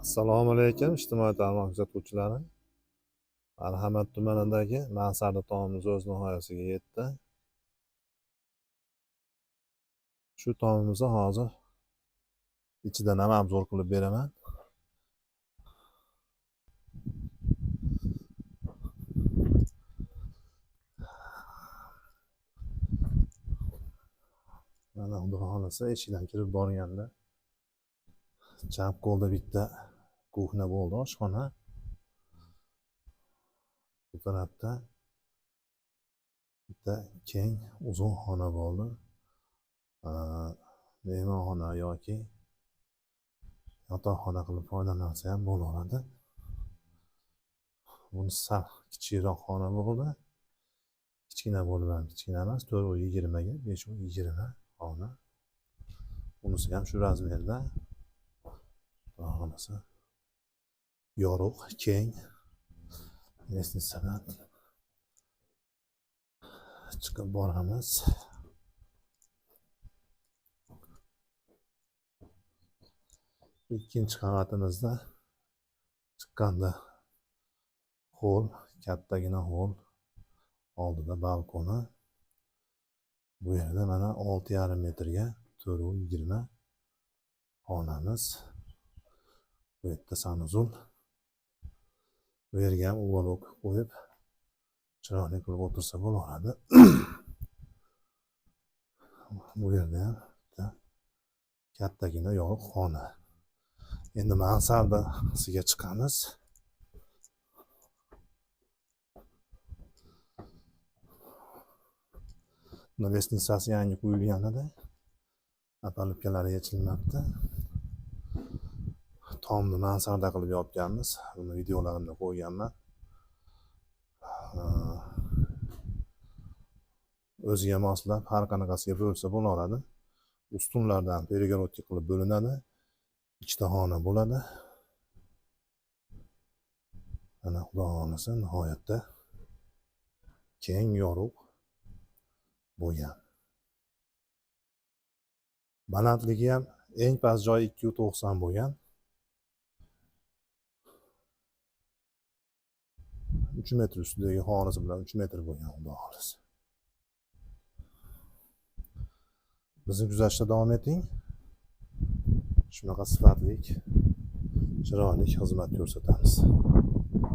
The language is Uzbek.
Assalomu alaykum ijtimoiy tarmoq kuzatuvchilari. Marhamat tumanidagi mansarda tomimiz o'z nihoyasiga yetdi. Shu tomimizni hozir ichidan ham obzor qilib beraman. Mana xudo xolasa eshikdan kirib borganda chap qo'lda bitta kuxna bo'ldi, oshxona. Bu tarafda bitta keng uzun xona bo'ldi. Mehmonxona yoki yotoqxona qilib foydalansa ham bo'laveradi. Bunisi sal kichikroq xona bo'ldi. Kichkina bo'lib ham kichkina emas, 4x20 ga 5x20 xona. Bunisi ham shu razmerda. Xonasi yorug', keng. Lestnitsadan chiqib boramiz. Ikkinchi qavatimizda chiqqanda hol, kattagina hol, oldida balkoni. Bu yerda mana 6,5 metrga 4x20 xonamiz. Bu yerda sanuzul. Bu yerga ham uvolok qo'yib chiroyli qilib o'tirsa bo'laveradi. Bu yerda ham kattagina yorug' xona. Endi mansardasiga chiqamiz. Lestnitsasi yangi quyilganida apalipkalari yechilmabdi. Tomni mansarda qilib yopganmiz. Buni videolarimda qo'yganman. O'ziga moslab har qanaqasiga bo'lsa bo'laveradi. Ustunlardan перегородка qilib bo'linadi. Ikkita xona bo'ladi. Mana xudo xolasa nihoyatda keng, yorug' bo'lgan. Balandligi ham eng past joyi 2,90 bo'lgan. 3 metr ustidagi xonasi bilan 3 metr bo'lgan xudo xolasa. Bizni kuzatishda davom eting. Shunaqa sifatli, chiroyli xizmat ko'rsatamiz.